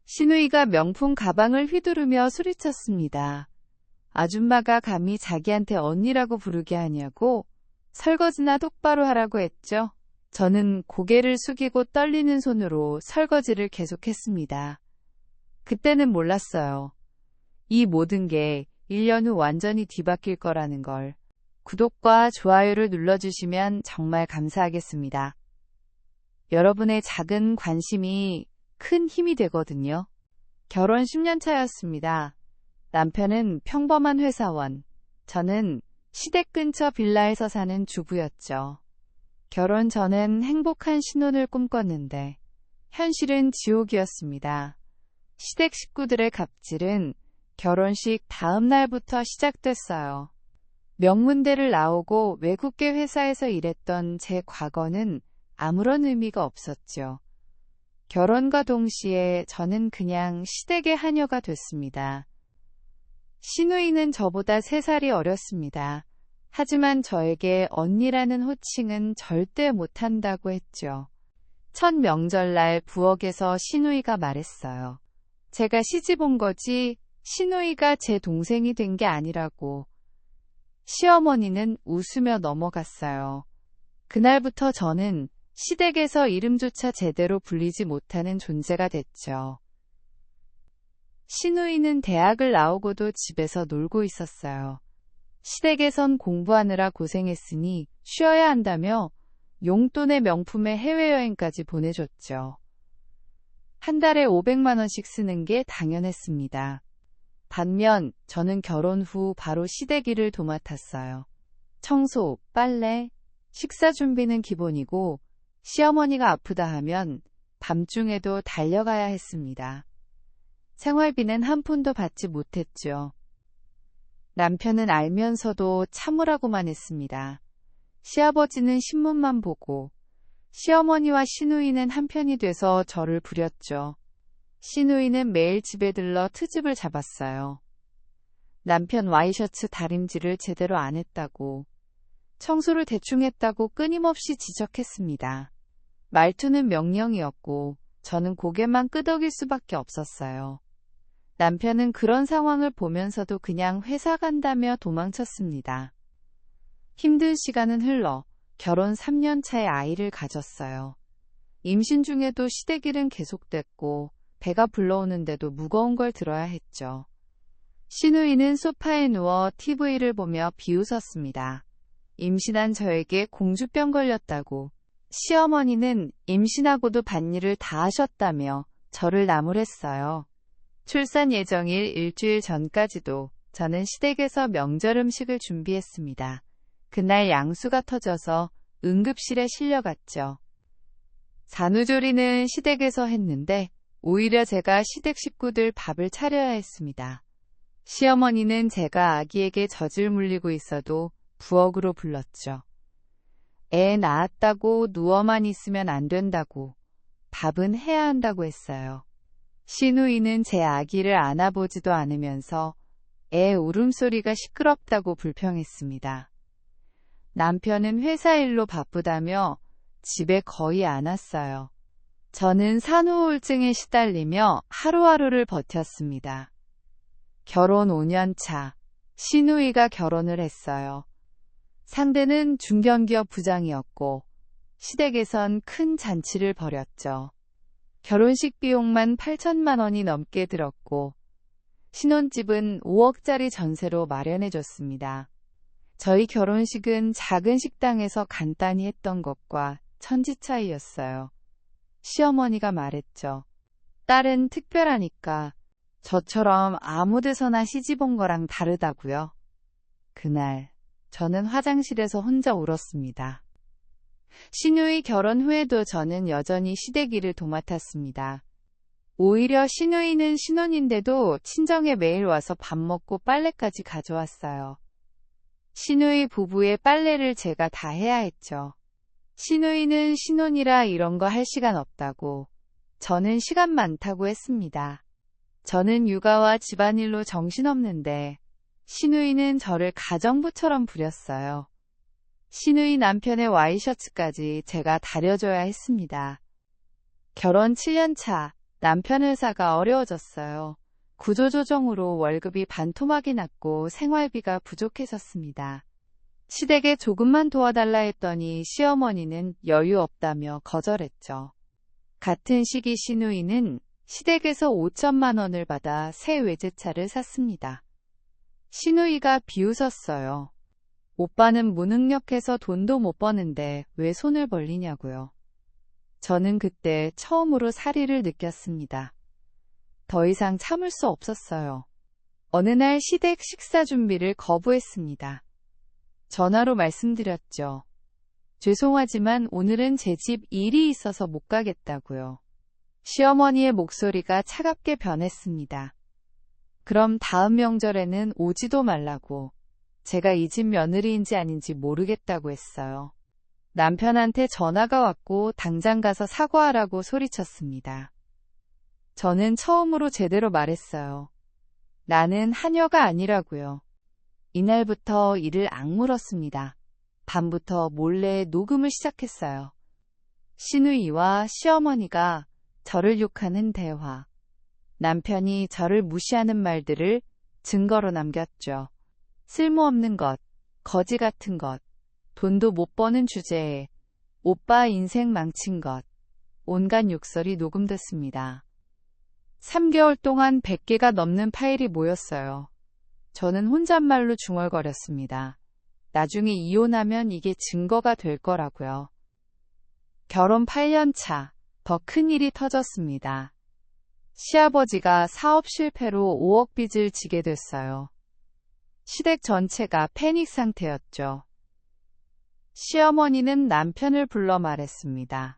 시누이가 명품 가방을 휘두르며 소리쳤습니다. 아줌마가 감히 자기한테 언니라고 부르게 하냐고? 설거지나 똑바로 하라고 했죠. 저는 고개를 숙이고 떨리는 손으로 설거지를 계속했습니다. 그때는 몰랐어요. 이 모든 게 1년 후 완전히 뒤바뀔 거라는 걸. 구독과 좋아요를 눌러주시면 정말 감사하겠습니다. 여러분의 작은 관심이 큰 힘이 되거든요. 결혼 10년 차였습니다. 남편은 평범한 회사원, 저는 시댁 근처 빌라에서 사는 주부였죠. 결혼 전엔 행복한 신혼을 꿈꿨는데 현실은 지옥이었습니다. 시댁 식구들의 갑질은 결혼식 다음 날부터 시작됐어요. 명문대를 나오고 외국계 회사에서 일했던 제 과거는 아무런 의미가 없었죠. 결혼과 동시에 저는 그냥 시댁의 하녀가 됐습니다. 시누이는 저보다 3살이 어렸습니다. 하지만 저에게 언니라는 호칭은 절대 못한다고 했죠. 첫 명절날 부엌에서 시누이가 말했어요. 제가 시집 온 거지 시누이가 제 동생이 된 게 아니라고. 시어머니는 웃으며 넘어갔어요. 그날부터 저는 시댁에서 이름조차 제대로 불리지 못하는 존재가 됐죠. 시누이는 대학을 나오고도 집에서 놀고 있었어요. 시댁에선 공부하느라 고생했으니 쉬어야 한다며 용돈의 명품의 해외여행까지 보내줬죠. 한 달에 500만 원씩 쓰는 게 당연했습니다. 반면 저는 결혼 후 바로 시댁 일을 도맡았어요. 청소, 빨래, 식사 준비는 기본이고 시어머니가 아프다 하면 밤중에도 달려가야 했습니다. 생활비는 한 푼도 받지 못했죠. 남편은 알면서도 참으라고만 했습니다. 시아버지는 신문만 보고 시어머니와 시누이는 한편이 돼서 저를 부렸죠. 시누이는 매일 집에 들러 트집을 잡았어요. 남편 와이셔츠 다림질을 제대로 안 했다고, 청소를 대충 했다고 끊임없이 지적했습니다. 말투는 명령이었고 저는 고개만 끄덕일 수밖에 없었어요. 남편은 그런 상황을 보면서도 그냥 회사 간다며 도망쳤습니다. 힘든 시간은 흘러 결혼 3년 차에 아이를 가졌어요. 임신 중에도 시댁 일은 계속됐고 배가 불러오는데도 무거운 걸 들어야 했죠. 시누이는 소파에 누워 TV를 보며 비웃었습니다. 임신한 저에게 공주병 걸렸다고, 시어머니는 임신하고도 밭일을 다 하셨다며 저를 나무랬어요. 출산 예정일 일주일 전까지도 저는 시댁에서 명절 음식을 준비했습니다. 그날 양수가 터져서 응급실에 실려갔죠. 산후조리는 시댁에서 했는데 오히려 제가 시댁 식구들 밥을 차려야 했습니다. 시어머니는 제가 아기에게 젖을 물리고 있어도 부엌으로 불렀죠. 애 낳았다고 누워만 있으면 안 된다고, 밥은 해야 한다고 했어요. 시누이는 제 아기를 안아보지도 않으면서 애 울음소리가 시끄럽다고 불평했습니다. 남편은 회사 일로 바쁘다며 집에 거의 안 왔어요. 저는 산후우울증에 시달리며 하루하루를 버텼습니다. 결혼 5년 차, 시누이가 결혼을 했어요. 상대는 중견기업 부장이었고 시댁에선 큰 잔치를 벌였죠. 결혼식 비용만 8천만 원이 넘게 들었고 신혼집은 5억짜리 전세로 마련해줬습니다. 저희 결혼식은 작은 식당에서 간단히 했던 것과 천지 차이였어요. 시어머니가 말했죠. 딸은 특별하니까 저처럼 아무 데서나 시집 온 거랑 다르다고요. 그날 저는 화장실에서 혼자 울었습니다. 시누이 결혼 후에도 저는 여전히 시댁 일을 도맡았습니다. 오히려 시누이는 신혼인데도 친정에 매일 와서 밥 먹고 빨래까지 가져왔어요. 시누이 부부의 빨래를 제가 다 해야 했죠. 시누이는 신혼이라 이런 거 할 시간 없다고, 저는 시간 많다고 했습니다. 저는 육아와 집안일로 정신없는데 시누이는 저를 가정부처럼 부렸어요. 시누이 남편의 와이셔츠까지 제가 다려줘야 했습니다. 결혼 7년 차, 남편 회사가 어려워졌어요. 구조조정으로 월급이 반토막이 났고 생활비가 부족해졌습니다. 시댁에 조금만 도와달라 했더니 시어머니는 여유 없다며 거절했죠. 같은 시기 시누이는 시댁에서 5천만 원을 받아 새 외제차를 샀습니다. 시누이가 비웃었어요. 오빠는 무능력해서 돈도 못 버는데 왜 손을 벌리냐고요. 저는 그때 처음으로 사리를 느꼈습니다. 더 이상 참을 수 없었어요. 어느 날 시댁 식사 준비를 거부했습니다. 전화로 말씀드렸죠. 죄송하지만 오늘은 제 집 일이 있어서 못 가겠다고요. 시어머니의 목소리가 차갑게 변했습니다. 그럼 다음 명절에는 오지도 말라고. 제가 이 집 며느리인지 아닌지 모르겠다고 했어요. 남편한테 전화가 왔고 당장 가서 사과하라고 소리쳤습니다. 저는 처음으로 제대로 말했어요. 나는 하녀가 아니라고요. 이날부터 이를 악물었습니다. 밤부터 몰래 녹음을 시작했어요. 시누이와 시어머니가 저를 욕하는 대화. 남편이 저를 무시하는 말들을 증거로 남겼죠. 쓸모없는 것, 거지 같은 것, 돈도 못 버는 주제에 오빠 인생 망친 것, 온갖 욕설이 녹음됐습니다. 3개월 동안 100개가 넘는 파일이 모였어요. 저는 혼잣말로 중얼거렸습니다. 나중에 이혼하면 이게 증거가 될 거라고요. 결혼 8년 차, 더 큰 일이 터졌습니다. 시아버지가 사업 실패로 5억 빚을 지게 됐어요. 시댁 전체가 패닉 상태였죠. 시어머니는 남편을 불러 말했습니다.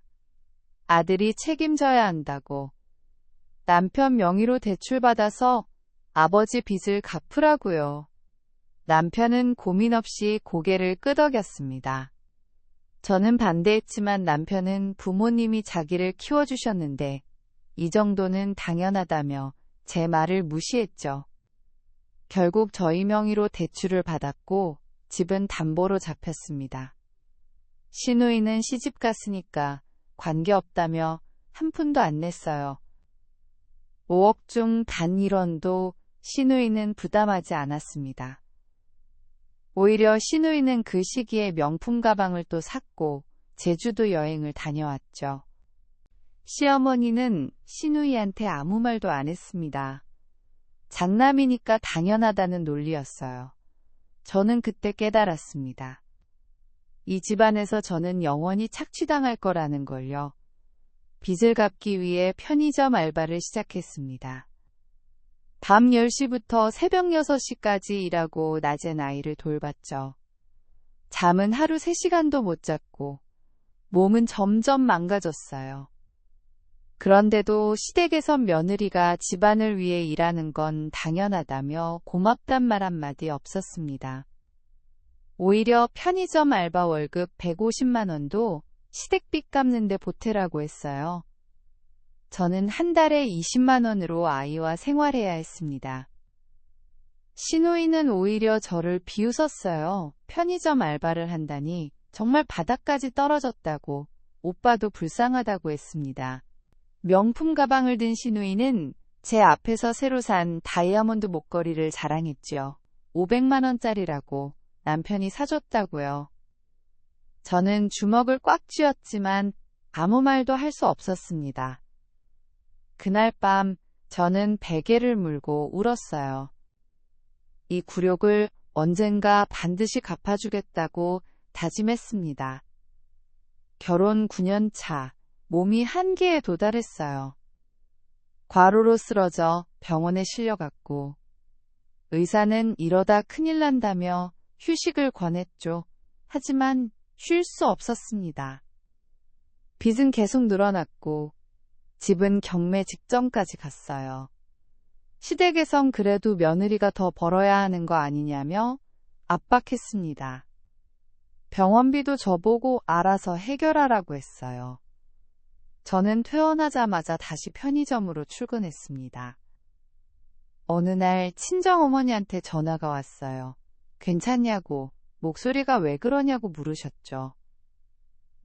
아들이 책임져야 한다고. 남편 명의로 대출받아서 아버지 빚을 갚으라고요. 남편은 고민 없이 고개를 끄덕였습니다. 저는 반대했지만 남편은 부모님이 자기를 키워주셨는데 이 정도는 당연하다며 제 말을 무시했죠. 결국 저희 명의로 대출을 받았고 집은 담보로 잡혔습니다. 시누이는 시집 갔으니까 관계없다며 한 푼도 안 냈어요. 5억 중 단 1원도 시누이는 부담하지 않았습니다. 오히려 시누이는 그 시기에 명품 가방을 또 샀고 제주도 여행을 다녀왔죠. 시어머니는 시누이한테 아무 말도 안 했습니다. 장남이니까 당연하다는 논리였어요. 저는 그때 깨달았습니다. 이 집안에서 저는 영원히 착취당할 거라는 걸요. 빚을 갚기 위해 편의점 알바를 시작했습니다. 밤 10시부터 새벽 6시까지 일하고 낮엔 아이를 돌봤죠. 잠은 하루 3시간도 못 잤고 몸은 점점 망가졌어요. 그런데도 시댁에선 며느리가 집안을 위해 일하는 건 당연하다며 고맙단 말 한마디 없었습니다. 오히려 편의점 알바 월급 150만 원도 시댁빚 갚는데 보태라고 했어요. 저는 한 달에 20만 원으로 아이와 생활해야 했습니다. 시누이는 오히려 저를 비웃었어요. 편의점 알바를 한다니 정말 바닥까지 떨어졌다고, 오빠도 불쌍하다고 했습니다. 명품 가방을 든 시누이는 제 앞에서 새로 산 다이아몬드 목걸이를 자랑했죠. 500만 원짜리라고 남편이 사줬다고요. 저는 주먹을 꽉 쥐었지만 아무 말도 할 수 없었습니다. 그날 밤 저는 베개를 물고 울었어요. 이 굴욕을 언젠가 반드시 갚아주겠다고 다짐했습니다. 결혼 9년 차, 몸이 한계에 도달했어요. 과로로 쓰러져 병원에 실려갔고 의사는 이러다 큰일 난다며 휴식을 권했죠. 하지만 쉴 수 없었습니다. 빚은 계속 늘어났고 집은 경매 직전까지 갔어요. 시댁에선 그래도 며느리가 더 벌어야 하는 거 아니냐며 압박했습니다. 병원비도 저보고 알아서 해결하라고 했어요. 저는 퇴원하자마자 다시 편의점으로 출근했습니다. 어느 날 친정어머니한테 전화가 왔어요. 괜찮냐고, 목소리가 왜 그러냐고 물으셨죠.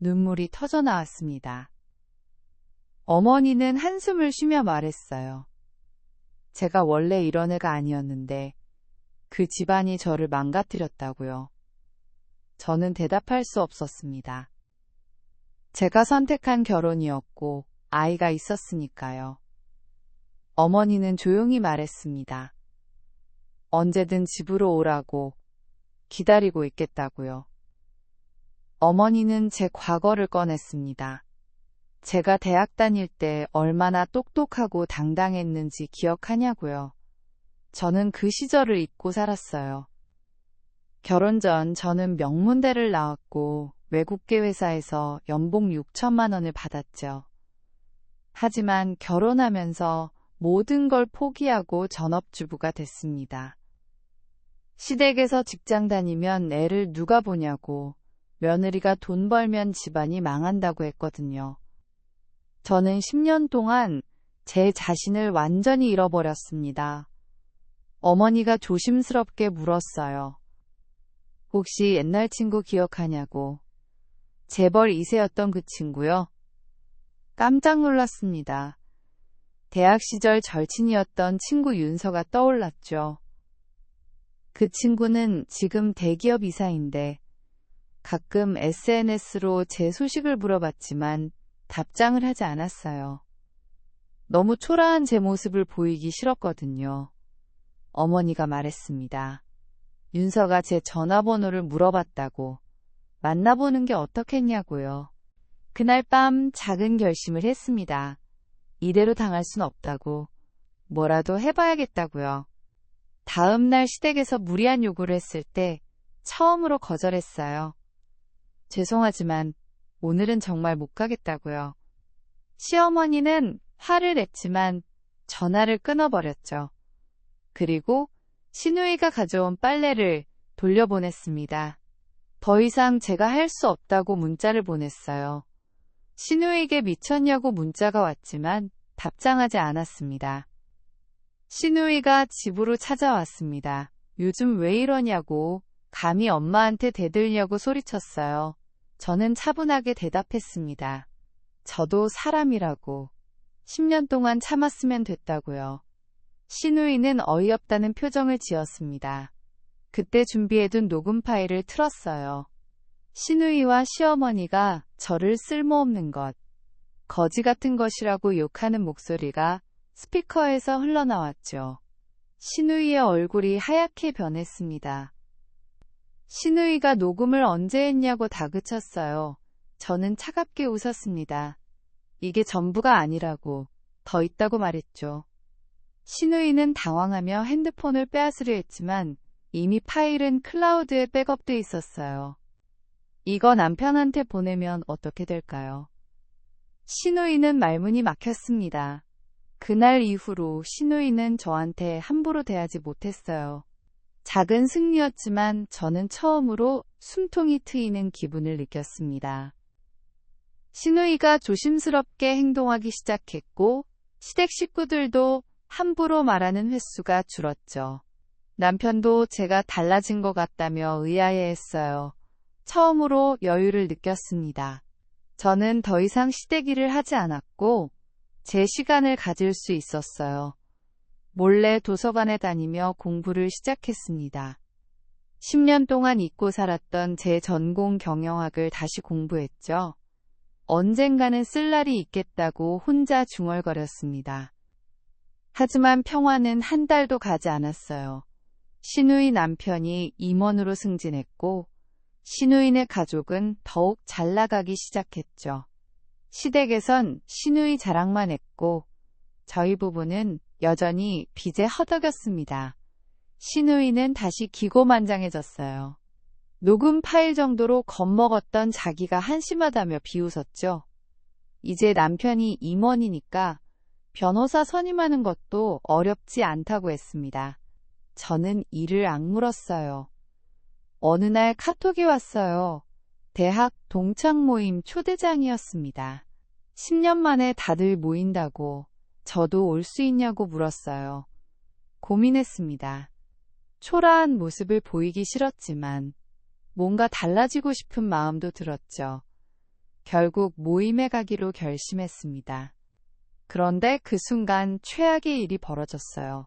눈물이 터져 나왔습니다. 어머니는 한숨을 쉬며 말했어요. 제가 원래 이런 애가 아니었는데 그 집안이 저를 망가뜨렸다고요. 저는 대답할 수 없었습니다. 제가 선택한 결혼이었고 아이가 있었으니까요. 어머니는 조용히 말했습니다. 언제든 집으로 오라고 기다리고 있겠다고요. 어머니는 제 과거를 꺼냈습니다. 제가 대학 다닐 때 얼마나 똑똑하고 당당했는지 기억하냐고요. 저는 그 시절을 잊고 살았어요. 결혼 전 저는 명문대를 나왔고 외국계 회사에서 연봉 6천만 원을 받았죠. 하지만 결혼하면서 모든 걸 포기하고 전업주부가 됐습니다. 시댁에서 직장 다니면 애를 누가 보냐고, 며느리가 돈 벌면 집안이 망한다고 했거든요. 저는 10년 동안 제 자신을 완전히 잃어버렸습니다. 어머니가 조심스럽게 물었어요. 혹시 옛날 친구 기억하냐고. 재벌 2세였던 그 친구요? 깜짝 놀랐습니다. 대학 시절 절친이었던 친구 윤서가 떠올랐죠. 그 친구는 지금 대기업 이사인데 가끔 SNS로 제 소식을 물어봤지만 답장을 하지 않았어요. 너무 초라한 제 모습을 보이기 싫었거든요. 어머니가 말했습니다. 윤서가 제 전화번호를 물어봤다고. 만나보는 게 어떻겠냐고요. 그날 밤 작은 결심을 했습니다. 이대로 당할 순 없다고. 뭐라도 해봐야겠다고요. 다음 날 시댁에서 무리한 요구를 했을 때 처음으로 거절했어요. 죄송하지만 오늘은 정말 못 가겠다고요. 시어머니는 화를 냈지만 전화를 끊어버렸죠. 그리고 시누이가 가져온 빨래를 돌려보냈습니다. 더 이상 제가 할 수 없다고 문자를 보냈어요. 시누이에게 미쳤냐고 문자가 왔지만 답장하지 않았습니다. 시누이가 집으로 찾아왔습니다. 요즘 왜 이러냐고, 감히 엄마한테 대들냐고 소리쳤어요. 저는 차분하게 대답했습니다. 저도 사람이라고. 10년 동안 참았으면 됐다고요. 시누이는 어이없다는 표정을 지었습니다. 그때 준비해둔 녹음 파일을 틀었어요. 시누이와 시어머니가 저를 쓸모없는 것, 거지 같은 것이라고 욕하는 목소리가 스피커에서 흘러나왔죠. 시누이의 얼굴이 하얗게 변했습니다. 시누이가 녹음을 언제 했냐고 다그쳤어요. 저는 차갑게 웃었습니다. 이게 전부가 아니라고, 더 있다고 말했죠. 시누이는 당황하며 핸드폰을 빼앗으려 했지만 이미 파일은 클라우드에 백업돼 있었어요. 이거 남편한테 보내면 어떻게 될까요? 시누이는 말문이 막혔습니다. 그날 이후로 시누이는 저한테 함부로 대하지 못했어요. 작은 승리였지만 저는 처음으로 숨통이 트이는 기분을 느꼈습니다. 시누이가 조심스럽게 행동하기 시작했고 시댁 식구들도 함부로 말하는 횟수가 줄었죠. 남편도 제가 달라진 것 같다며 의아해했어요. 처음으로 여유를 느꼈습니다. 저는 더 이상 시댁 일을 하지 않았고 제 시간을 가질 수 있었어요. 몰래 도서관에 다니며 공부를 시작했습니다. 10년 동안 잊고 살았던 제 전공 경영학을 다시 공부했죠. 언젠가는 쓸 날이 있겠다고 혼자 중얼거렸습니다. 하지만 평화는 한 달도 가지 않았어요. 시누이 남편이 임원으로 승진했고 시누이네 가족은 더욱 잘 나가기 시작했죠. 시댁에선 시누이 자랑만 했고 저희 부부는 여전히 빚에 허덕였습니다. 시누이는 다시 기고만장해졌어요. 녹음 파일 정도로 겁먹었던 자기가 한심하다며 비웃었죠. 이제 남편이 임원이니까 변호사 선임하는 것도 어렵지 않다고 했습니다. 저는 이를 악물었어요. 어느 날 카톡이 왔어요. 대학 동창 모임 초대장이었습니다. 10년 만에 다들 모인다고 저도 올 수 있냐고 물었어요. 고민했습니다. 초라한 모습을 보이기 싫었지만 뭔가 달라지고 싶은 마음도 들었죠. 결국 모임에 가기로 결심했습니다. 그런데 그 순간 최악의 일이 벌어졌어요.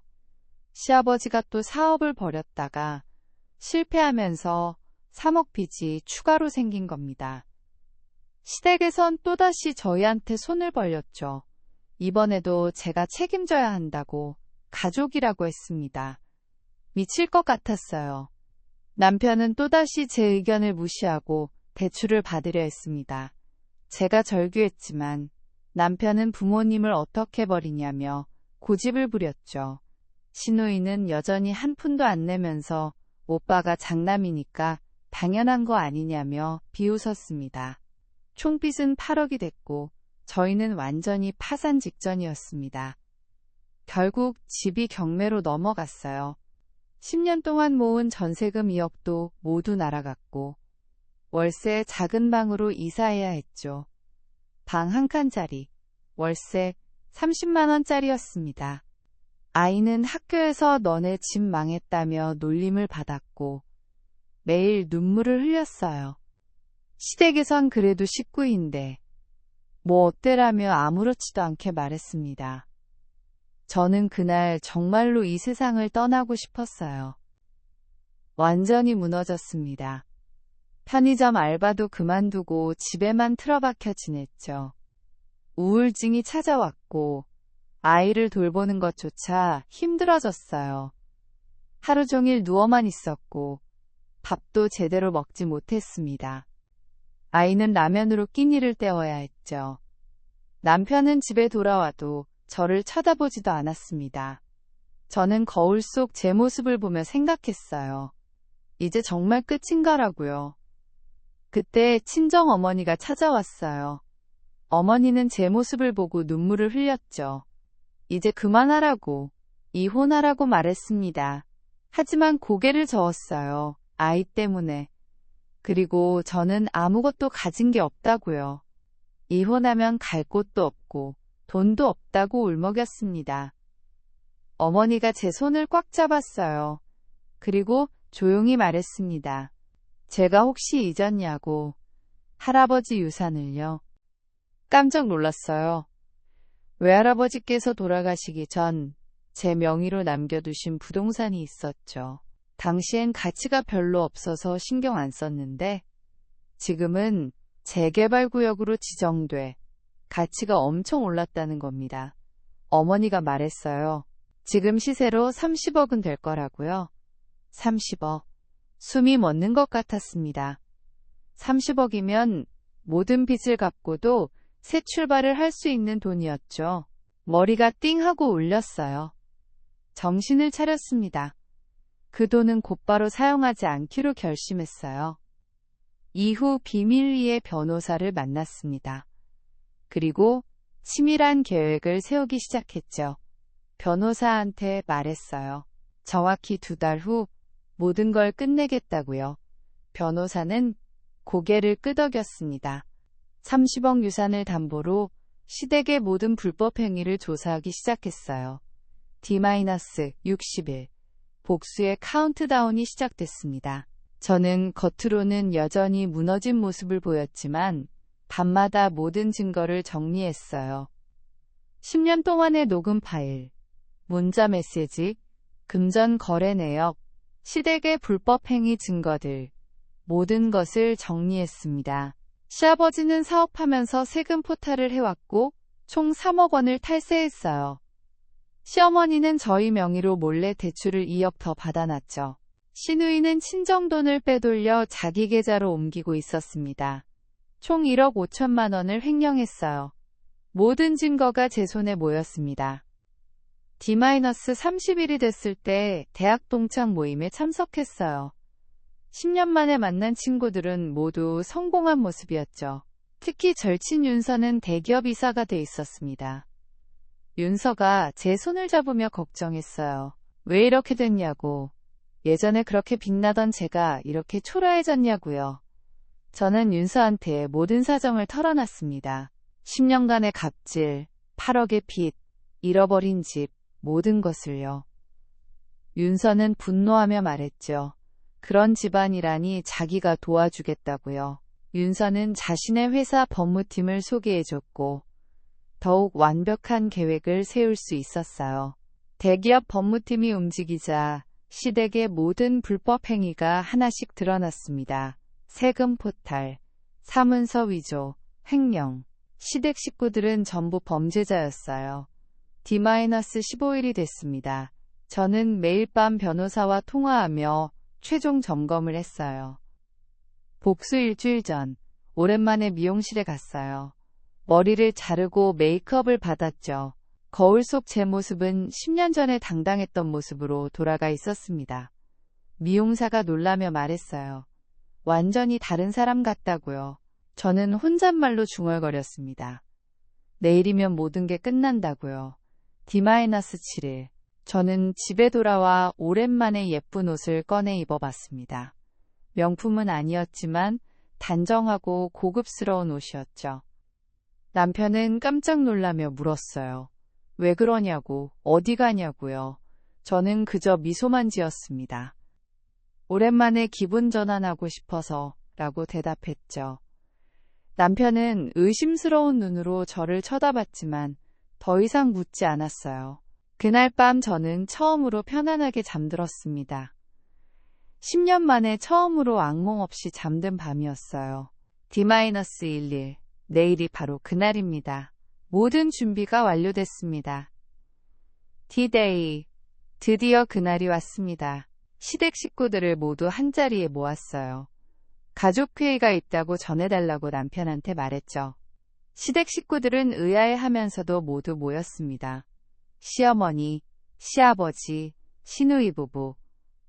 시아버지가 또 사업을 벌였다가 실패하면서 3억 빚이 추가로 생긴 겁니다. 시댁에선 또다시 저희한테 손을 벌렸죠. 이번에도 제가 책임져야 한다고 가족이라고 했습니다. 미칠 것 같았어요. 남편은 또다시 제 의견을 무시하고 대출을 받으려 했습니다. 제가 절규했지만 남편은 부모님을 어떻게 버리냐며 고집을 부렸죠. 시누이는 여전히 한 푼도 안 내면서 오빠가 장남이니까 당연한 거 아니냐며 비웃었습니다. 총빚은 8억이 됐고 저희는 완전히 파산 직전이었습니다. 결국 집이 경매로 넘어갔어요. 10년 동안 모은 전세금 2억도 모두 날아갔고 월세 작은 방으로 이사해야 했죠. 방 한 칸짜리, 월세 30만 원짜리였습니다. 아이는 학교에서 너네 집 망했다며 놀림을 받았고 매일 눈물을 흘렸어요. 시댁에선 그래도 식구인데 뭐 어때라며 아무렇지도 않게 말했습니다. 저는 그날 정말로 이 세상을 떠나고 싶었어요. 완전히 무너졌습니다. 편의점 알바도 그만두고 집에만 틀어박혀 지냈죠. 우울증이 찾아왔고 아이를 돌보는 것조차 힘들어졌어요. 하루 종일 누워만 있었고 밥도 제대로 먹지 못했습니다. 아이는 라면으로 끼니를 때워야 했죠. 남편은 집에 돌아와도 저를 쳐다보지도 않았습니다. 저는 거울 속 제 모습을 보며 생각했어요. 이제 정말 끝인가라고요. 그때 친정어머니가 찾아왔어요. 어머니는 제 모습을 보고 눈물을 흘렸죠. 이제 그만하라고, 이혼하라고 말했습니다. 하지만 고개를 저었어요. 아이 때문에. 그리고 저는 아무것도 가진 게 없다고요. 이혼하면 갈 곳도 없고 돈도 없다고 울먹였습니다. 어머니가 제 손을 꽉 잡았어요. 그리고 조용히 말했습니다. 제가 혹시 잊었냐고. 할아버지 유산을요. 깜짝 놀랐어요. 외할아버지께서 돌아가시기 전 제 명의로 남겨두신 부동산이 있었죠. 당시엔 가치가 별로 없어서 신경 안 썼는데 지금은 재개발구역으로 지정돼 가치가 엄청 올랐다는 겁니다. 어머니가 말했어요. 지금 시세로 30억은 될 거라고요. 30억. 숨이 멎는 것 같았습니다. 30억이면 모든 빚을 갚고도 새 출발을 할 수 있는 돈이었죠. 머리가 띵 하고 울렸어요. 정신을 차렸습니다. 그 돈은 곧바로 사용하지 않기로 결심했어요. 이후 비밀리에 변호사를 만났습니다. 그리고 치밀한 계획을 세우기 시작했죠. 변호사한테 말했어요. 정확히 2달 후 모든 걸 끝내겠다고요. 변호사는 고개를 끄덕였습니다. 30억 유산을 담보로 시댁의 모든 불법 행위를 조사하기 시작했어요. D-60일. 복수의 카운트다운이 시작됐습니다. 저는 겉으로는 여전히 무너진 모습을 보였지만 밤마다 모든 증거를 정리했어요. 10년 동안의 녹음 파일, 문자 메시지, 금전 거래 내역, 시댁의 불법 행위 증거들, 모든 것을 정리했습니다. 시아버지는 사업하면서 세금 포탈을 해왔고 총 3억 원을 탈세했어요. 시어머니는 저희 명의로 몰래 대출을 2억 더 받아놨죠. 시누이는 친정돈을 빼돌려 자기 계좌로 옮기고 있었습니다. 총 1억 5천만 원을 횡령했어요. 모든 증거가 제 손에 모였습니다. D-30일이 됐을 때 대학 동창 모임에 참석했어요. 10년 만에 만난 친구들은 모두 성공한 모습이었죠. 특히 절친 윤서는 대기업 이사가 돼 있었습니다. 윤서가 제 손을 잡으며 걱정했어요. 왜 이렇게 됐냐고. 예전에 그렇게 빛나던 제가 이렇게 초라해졌냐고요. 저는 윤서한테 모든 사정을 털어놨습니다. 10년간의 갑질, 8억의 빚, 잃어버린 집, 모든 것을요. 윤서는 분노하며 말했죠. 그런 집안이라니 자기가 도와주겠다고요. 윤서는 자신의 회사 법무팀을 소개해줬고 더욱 완벽한 계획을 세울 수 있었어요. 대기업 법무팀이 움직이자 시댁의 모든 불법 행위가 하나씩 드러났습니다. 세금 포탈, 사문서 위조, 횡령. 시댁 식구들은 전부 범죄자였어요. D-15일이 됐습니다. 저는 매일 밤 변호사와 통화하며 최종 점검을 했어요. 복수 일주일 전, 오랜만에 미용실에 갔어요. 머리를 자르고 메이크업을 받았죠. 거울 속 제 모습은 10년 전에 당당했던 모습으로 돌아가 있었습니다. 미용사가 놀라며 말했어요. 완전히 다른 사람 같다고요. 저는 혼잣말로 중얼거렸습니다. 내일이면 모든 게 끝난다고요. D-7일. 저는 집에 돌아와 오랜만에 예쁜 옷을 꺼내 입어봤습니다. 명품은 아니었지만 단정하고 고급스러운 옷이었죠. 남편은 깜짝 놀라며 물었어요. 왜 그러냐고, 어디 가냐고요. 저는 그저 미소만 지었습니다. 오랜만에 기분 전환하고 싶어서 라고 대답했죠. 남편은 의심스러운 눈으로 저를 쳐다봤지만 더 이상 묻지 않았어요. 그날 밤 저는 처음으로 편안하게 잠들었습니다. 10년 만에 처음으로 악몽 없이 잠든 밤이었어요. D-11일. 내일이 바로 그날입니다. 모든 준비가 완료됐습니다. D-Day. 드디어 그날이 왔습니다. 시댁 식구들을 모두 한자리에 모았어요. 가족회의가 있다고 전해달라고 남편한테 말했죠. 시댁 식구들은 의아해하면서도 모두 모였습니다. 시어머니, 시아버지, 시누이 부부,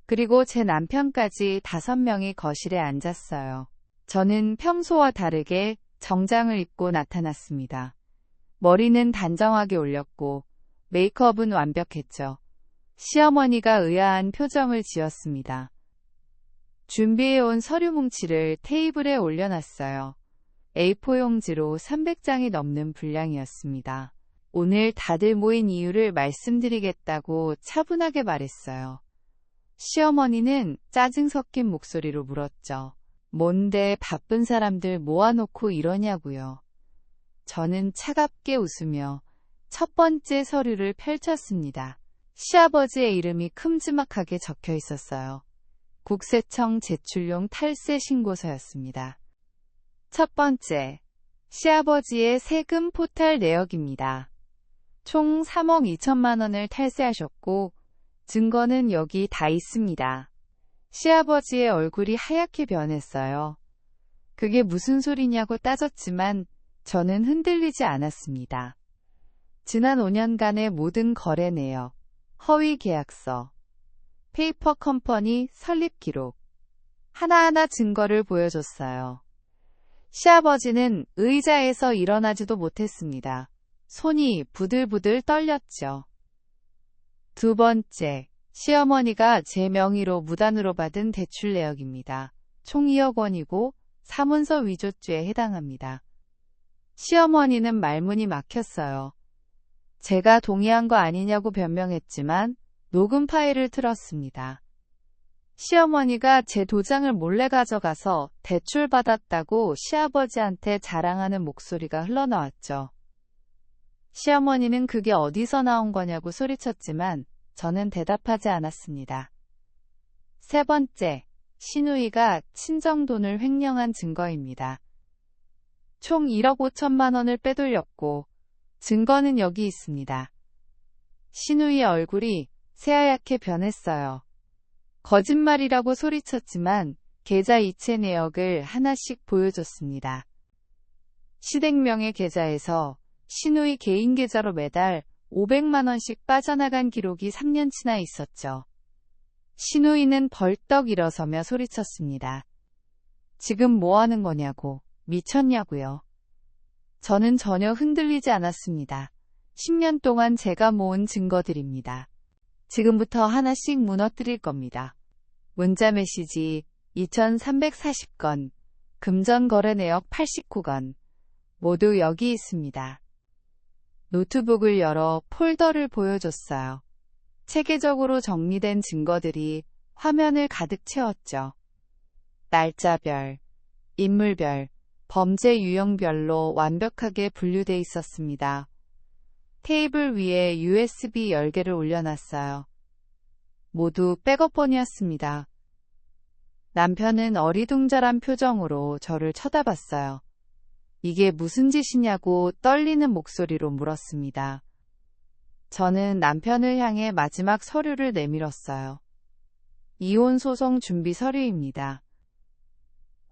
그리고 제 남편까지 5명이 거실에 앉았어요. 저는 평소와 다르게 정장을 입고 나타났습니다. 머리는 단정하게 올렸고 메이크업은 완벽했죠. 시어머니가 의아한 표정을 지었습니다. 준비해온 서류 뭉치를 테이블에 올려놨어요. A4 용지로 300장이 넘는 분량이었습니다. 오늘 다들 모인 이유를 말씀드리겠다고 차분하게 말했어요. 시어머니는 짜증 섞인 목소리로 물었죠. 뭔데 바쁜 사람들 모아놓고 이러냐고요. 저는 차갑게 웃으며 첫 번째 서류를 펼쳤습니다. 시아버지의 이름이 큼지막하게 적혀 있었어요. 국세청 제출용 탈세 신고서였습니다. 첫 번째, 시아버지의 세금 포탈 내역입니다. 총 3억 2천만 원을 탈세하셨고 증거는 여기 다 있습니다. 시아버지의 얼굴이 하얗게 변했어요. 그게 무슨 소리냐고 따졌지만 저는 흔들리지 않았습니다. 지난 5년간의 모든 거래 내역, 허위 계약서, 페이퍼 컴퍼니 설립 기록, 하나하나 증거를 보여줬어요. 시아버지는 의자에서 일어나지도 못했습니다. 손이 부들부들 떨렸죠. 두 번째, 시어머니가 제 명의로 무단으로 받은 대출 내역입니다. 총 2억 원이고 사문서 위조죄에 해당합니다. 시어머니는 말문이 막혔어요. 제가 동의한 거 아니냐고 변명했지만 녹음 파일을 틀었습니다. 시어머니가 제 도장을 몰래 가져가서 대출받았다고 시아버지한테 자랑하는 목소리가 흘러나왔죠. 시어머니는 그게 어디서 나온 거냐고 소리쳤지만 저는 대답하지 않았습니다. 세 번째, 시누이가 친정돈을 횡령한 증거입니다. 총 1억 5천만 원을 빼돌렸고 증거는 여기 있습니다. 시누이의 얼굴이 새하얗게 변했어요. 거짓말이라고 소리쳤지만 계좌 이체 내역을 하나씩 보여줬습니다. 시댁명의 계좌에서 시누이 개인 계좌로 매달 500만 원씩 빠져나간 기록이 3년치나 있었죠. 시누이는 벌떡 일어서며 소리쳤습니다. 지금 뭐 하는 거냐고, 미쳤냐고요. 저는 전혀 흔들리지 않았습니다. 10년 동안 제가 모은 증거들입니다. 지금부터 하나씩 무너뜨릴 겁니다. 문자 메시지 2340건, 금전 거래 내역 89건, 모두 여기 있습니다. 노트북을 열어 폴더를 보여줬어요. 체계적으로 정리된 증거들이 화면을 가득 채웠죠. 날짜별, 인물별, 범죄 유형별로 완벽하게 분류돼 있었습니다. 테이블 위에 USB 열개를 올려놨어요. 모두 백업본이었습니다. 남편은 어리둥절한 표정으로 저를 쳐다봤어요. 이게 무슨 짓이냐고 떨리는 목소리로 물었습니다. 저는 남편을 향해 마지막 서류를 내밀었어요. 이혼 소송 준비 서류입니다.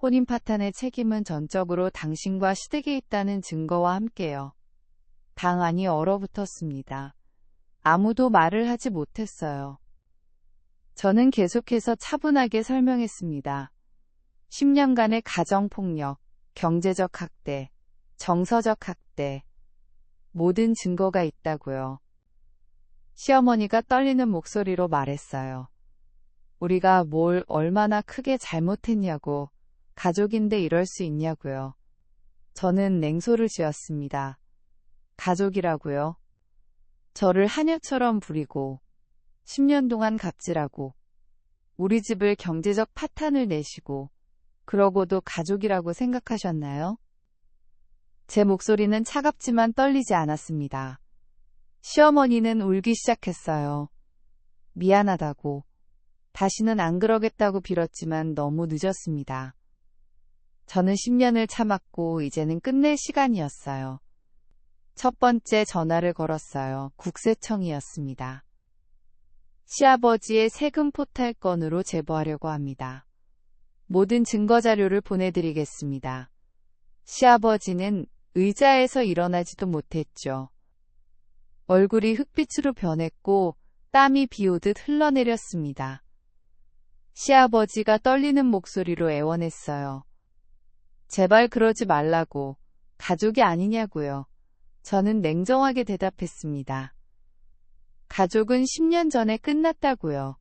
혼인 파탄의 책임은 전적으로 당신과 시댁에 있다는 증거와 함께요. 방 안이 얼어붙었습니다. 아무도 말을 하지 못했어요. 저는 계속해서 차분하게 설명했습니다. 10년간의 가정폭력, 경제적 학대, 정서적 학대, 모든 증거가 있다고요. 시어머니가 떨리는 목소리로 말했어요. 우리가 뭘 얼마나 크게 잘못했냐고, 가족인데 이럴 수 있냐고요. 저는 냉소를 지었습니다. 가족이라고요? 저를 하녀처럼 부리고 10년 동안 갑질하고 우리 집을 경제적 파탄을 내시고 그러고도 가족이라고 생각하셨나요? 제 목소리는 차갑지만 떨리지 않았습니다. 시어머니는 울기 시작했어요. 미안하다고. 다시는 안 그러겠다고 빌었지만 너무 늦었습니다. 저는 10년을 참았고 이제는 끝낼 시간이었어요. 첫 번째 전화를 걸었어요. 국세청이었습니다. 시아버지의 세금 포탈 건으로 제보하려고 합니다. 모든 증거 자료를 보내드리겠습니다. 시아버지는 의자에서 일어나지도 못했죠. 얼굴이 흑빛으로 변했고 땀이 비오듯 흘러내렸습니다. 시아버지가 떨리는 목소리로 애원했어요. 제발 그러지 말라고. 가족이 아니냐고요. 저는 냉정하게 대답했습니다. 가족은 10년 전에 끝났다고요.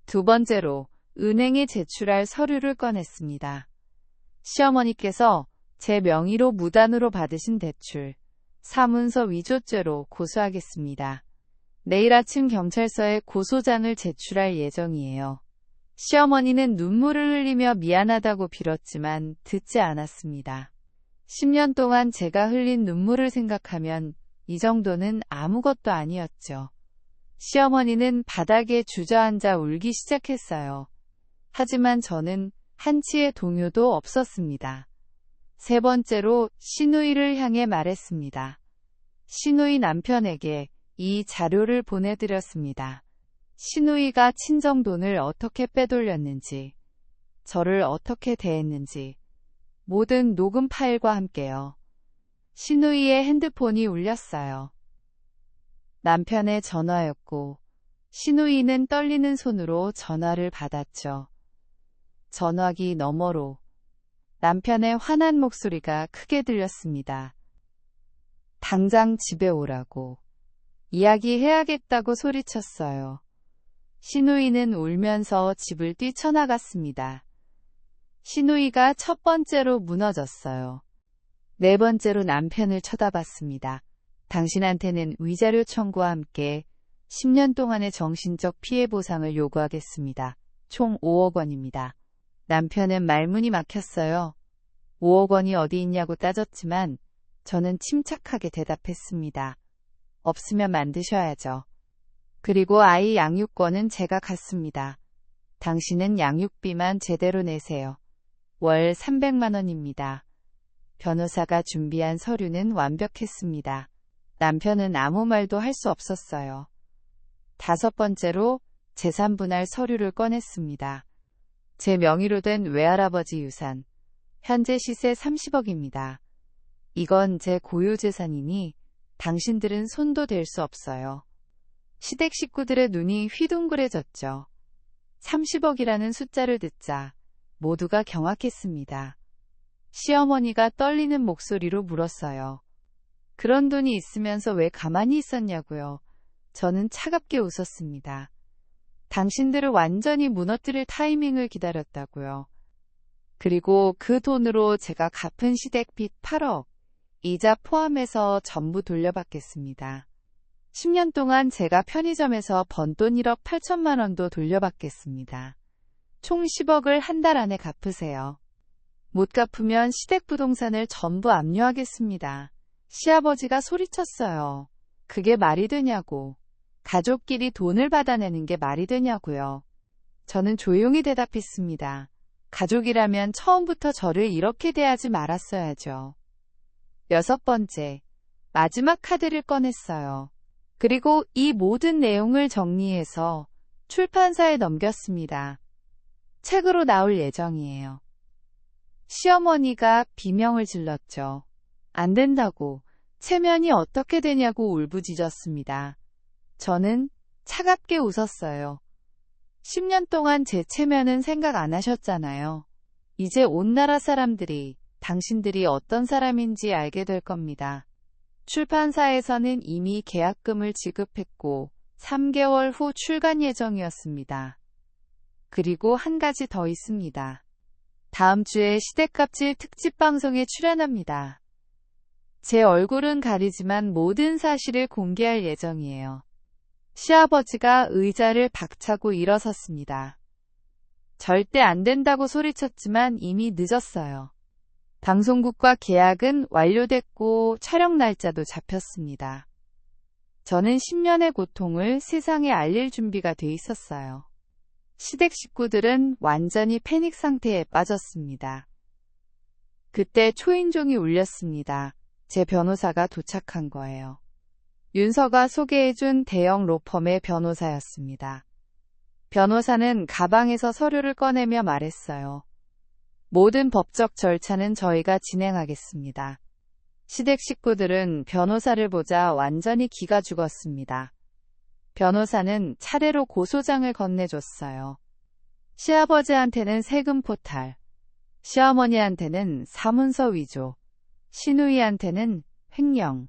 두 번째로 은행에 제출할 서류를 꺼냈습니다. 시어머니께서 제 명의로 무단으로 받으신 대출, 사문서 위조죄로 고소하겠습니다. 내일 아침 경찰서에 고소장을 제출할 예정이에요. 시어머니는 눈물을 흘리며 미안하다고 빌었지만 듣지 않았습니다. 10년 동안 제가 흘린 눈물을 생각하면 이 정도는 아무것도 아니었죠. 시어머니는 바닥에 주저앉아 울기 시작했어요. 하지만 저는 한치의 동요도 없었습니다. 세 번째로 시누이를 향해 말했습니다. 시누이 남편에게 이 자료를 보내드렸습니다. 시누이가 친정돈을 어떻게 빼돌렸는지, 저를 어떻게 대했는지, 모든 녹음 파일과 함께요. 시누이의 핸드폰이 울렸어요. 남편의 전화였고, 시누이는 떨리는 손으로 전화를 받았죠. 전화기 너머로 남편의 화난 목소리가 크게 들렸습니다. 당장 집에 오라고. 이야기해야겠다고 소리쳤어요. 시누이는 울면서 집을 뛰쳐나갔습니다. 시누이가 첫 번째로 무너졌어요. 네 번째로 남편을 쳐다봤습니다. 당신한테는 위자료 청구와 함께 10년 동안의 정신적 피해 보상을 요구하겠습니다. 총 5억 원입니다. 남편은 말문이 막혔어요. 5억 원이 어디 있냐고 따졌지만 저는 침착하게 대답했습니다. 없으면 만드셔야죠. 그리고 아이 양육권은 제가 갖습니다. 당신은 양육비만 제대로 내세요. 월 300만 원입니다. 변호사가 준비한 서류는 완벽했습니다. 남편은 아무 말도 할 수 없었어요. 다섯 번째로 재산 분할 서류를 꺼냈습니다. 제 명의로 된 외할아버지 유산, 현재 시세 30억입니다. 이건 제 고유 재산이니 당신들은 손도 댈 수 없어요. 시댁 식구들의 눈이 휘둥그레졌죠. 30억이라는 숫자를 듣자 모두가 경악했습니다. 시어머니가 떨리는 목소리로 물었어요. 그런 돈이 있으면서 왜 가만히 있었냐고요. 저는 차갑게 웃었습니다. 당신들을 완전히 무너뜨릴 타이밍을 기다렸다고요. 그리고 그 돈으로 제가 갚은 시댁 빚 8억, 이자 포함해서 전부 돌려받겠습니다. 10년 동안 제가 편의점에서 번 돈 1억 8천만 원도 돌려받겠습니다. 총 10억을 한 달 안에 갚으세요. 못 갚으면 시댁 부동산을 전부 압류하겠습니다. 시아버지가 소리쳤어요. 그게 말이 되냐고. 가족끼리 돈을 받아내는 게 말이 되냐고요. 저는 조용히 대답했습니다. 가족이라면 처음부터 저를 이렇게 대하지 말았어야죠. 6번째, 마지막 카드를 꺼냈어요. 그리고 이 모든 내용을 정리해서 출판사에 넘겼습니다. 책으로 나올 예정이에요. 시어머니가 비명을 질렀죠. 안 된다고, 체면이 어떻게 되냐고 울부짖었습니다. 저는 차갑게 웃었어요. 10년 동안 제 체면은 생각 안 하셨잖아요. 이제 온 나라 사람들이 당신들이 어떤 사람인지 알게 될 겁니다. 출판사에서는 이미 계약금을 지급했고 3개월 후 출간 예정이었습니다. 그리고 한 가지 더 있습니다. 다음 주에 시대값질 특집 방송에 출연합니다. 제 얼굴은 가리지만 모든 사실을 공개할 예정이에요. 시아버지가 의자를 박차고 일어섰습니다. 절대 안 된다고 소리쳤지만 이미 늦었어요. 방송국과 계약은 완료됐고 촬영 날짜도 잡혔습니다. 저는 10년의 고통을 세상에 알릴 준비가 돼 있었어요. 시댁 식구들은 완전히 패닉 상태에 빠졌습니다. 그때 초인종이 울렸습니다. 제 변호사가 도착한 거예요. 윤서가 소개해준 대형 로펌의 변호사였습니다. 변호사는 가방에서 서류를 꺼내며 말했어요. 모든 법적 절차는 저희가 진행하겠습니다. 시댁 식구들은 변호사를 보자 완전히 기가 죽었습니다. 변호사는 차례로 고소장을 건네줬어요. 시아버지한테는 세금 포탈, 시어머니한테는 사문서 위조, 시누이한테는 횡령.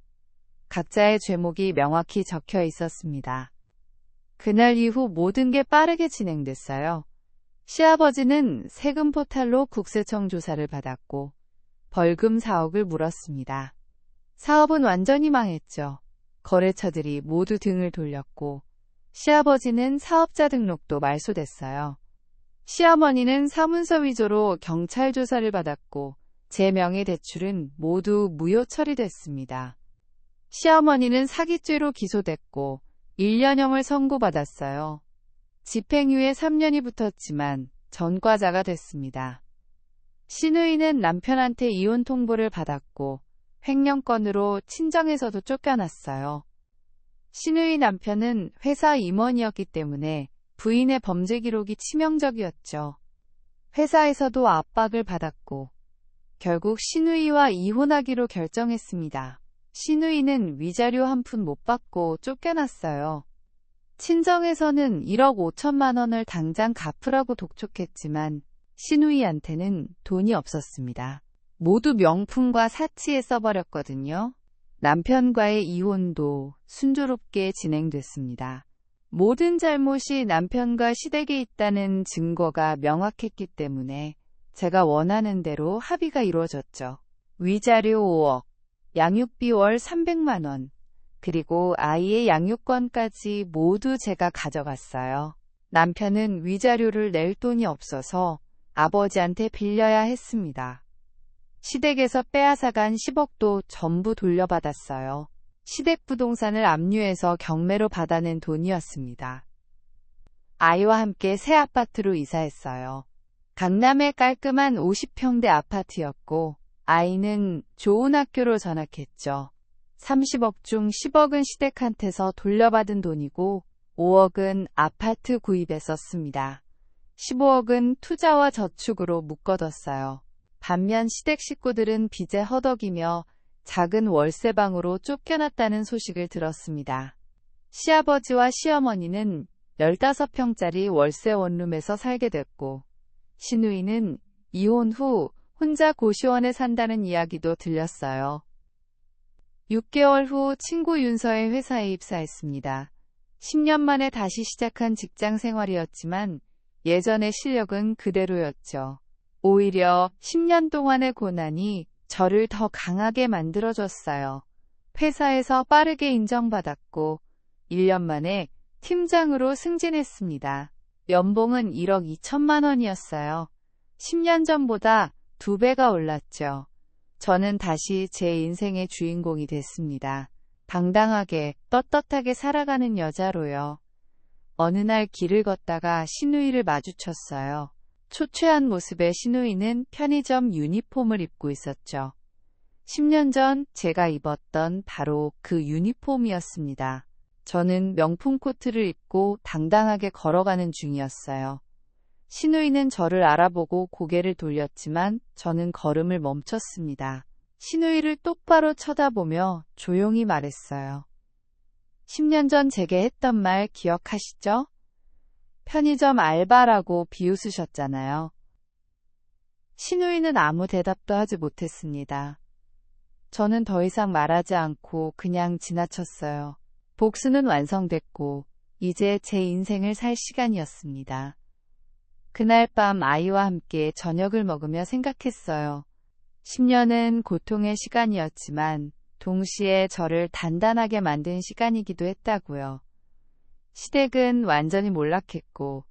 각자의 죄목이 명확히 적혀 있었습니다. 그날 이후 모든 게 빠르게 진행됐어요. 시아버지는 세금 포탈로 국세청 조사를 받았고 벌금 4억을 물었습니다. 사업은 완전히 망했죠. 거래처들이 모두 등을 돌렸고 시아버지는 사업자 등록도 말소됐어요. 시어머니는 사문서 위조로 경찰 조사를 받았고 제 명의 대출은 모두 무효 처리됐습니다. 시어머니는 사기죄로 기소됐고 1년형을 선고받았어요. 집행유예 3년이 붙었지만 전과자가 됐습니다. 시누이는 남편한테 이혼 통보를 받았고 횡령건으로 친정에서도 쫓겨났어요. 시누이 남편은 회사 임원이었기 때문에 부인의 범죄 기록이 치명적이었죠. 회사에서도 압박을 받았고 결국 시누이와 이혼하기로 결정했습니다. 시누이는 위자료 한 푼 못 받고 쫓겨났어요. 친정에서는 1억 5천만 원을 당장 갚으라고 독촉했지만 시누이한테는 돈이 없었습니다. 모두 명품과 사치에 써버렸거든요. 남편과의 이혼도 순조롭게 진행됐습니다. 모든 잘못이 남편과 시댁에 있다는 증거가 명확했기 때문에 제가 원하는 대로 합의가 이루어졌죠. 위자료 5억, 양육비 월 300만 원, 그리고 아이의 양육권까지 모두 제가 가져갔어요. 남편은 위자료를 낼 돈이 없어서 아버지한테 빌려야 했습니다. 시댁에서 빼앗아간 10억도 전부 돌려받았어요. 시댁 부동산을 압류해서 경매로 받아낸 돈이었습니다. 아이와 함께 새 아파트로 이사했어요. 강남의 깔끔한 50평대 아파트였고 아이는 좋은 학교로 전학했죠. 30억 중 10억은 시댁한테서 돌려받은 돈이고 5억은 아파트 구입에 썼습니다. 15억은 투자와 저축으로 묶어뒀어요. 반면 시댁 식구들은 빚에 허덕이며 작은 월세방으로 쫓겨났다는 소식을 들었습니다. 시아버지와 시어머니는 15평짜리 월세 원룸에서 살게 됐고 시누이는 이혼 후 혼자 고시원에 산다는 이야기도 들렸어요. 6개월 후 친구 윤서의 회사에 입사했습니다. 10년 만에 다시 시작한 직장 생활이었지만 예전의 실력은 그대로였죠. 오히려 10년 동안의 고난이 저를 더 강하게 만들어줬어요. 회사에서 빠르게 인정받았고 1년 만에 팀장으로 승진했습니다. 연봉은 1억 2천만 원이었어요. 10년 전보다 2배가 올랐죠. 저는 다시 제 인생의 주인공이 됐습니다. 당당하게, 떳떳하게 살아가는 여자로요. 어느 날 길을 걷다가 신우이를 마주쳤어요. 초췌한 모습의 신우이는 편의점 유니폼을 입고 있었죠. 10년 전 제가 입었던 바로 그 유니폼이었습니다. 저는 명품 코트를 입고 당당하게 걸어가는 중이었어요. 신우이는 저를 알아보고 고개를 돌렸지만 저는 걸음을 멈췄습니다. 신우이를 똑바로 쳐다보며 조용히 말했어요. 10년 전 제게 했던 말 기억하시죠? 편의점 알바라고 비웃으셨잖아요. 신우이는 아무 대답도 하지 못했습니다. 저는 더 이상 말하지 않고 그냥 지나쳤어요. 복수는 완성됐고 이제 제 인생을 살 시간이었습니다. 그날 밤 아이와 함께 저녁을 먹으며 생각했어요. 10년은 고통의 시간이었지만 동시에 저를 단단하게 만든 시간이기도 했다고요. 시댁은 완전히 몰락했고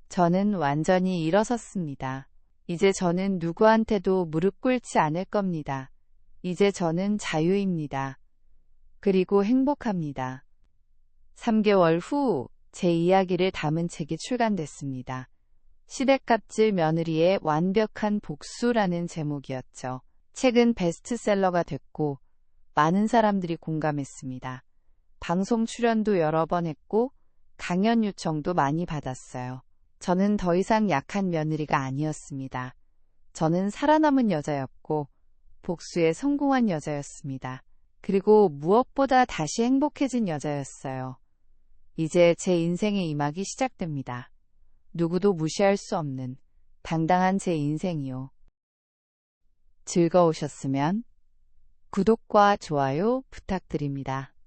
저는 완전히 일어섰습니다. 이제 저는 누구한테도 무릎 꿇지 않을 겁니다. 이제 저는 자유입니다. 그리고 행복합니다. 3개월 후 제 이야기를 담은 책이 출간됐습니다. 시댁갑질 며느리의 완벽한 복수라는 제목이었죠. 책은 베스트셀러가 됐고 많은 사람들이 공감했습니다. 방송 출연도 여러 번 했고 강연 요청도 많이 받았어요. 저는 더 이상 약한 며느리가 아니었습니다. 저는 살아남은 여자였고 복수에 성공한 여자였습니다. 그리고 무엇보다 다시 행복해진 여자였어요. 이제 제 인생의 이막이 시작됩니다. 누구도 무시할 수 없는 당당한 제 인생이요. 즐거우셨으면 구독과 좋아요 부탁드립니다.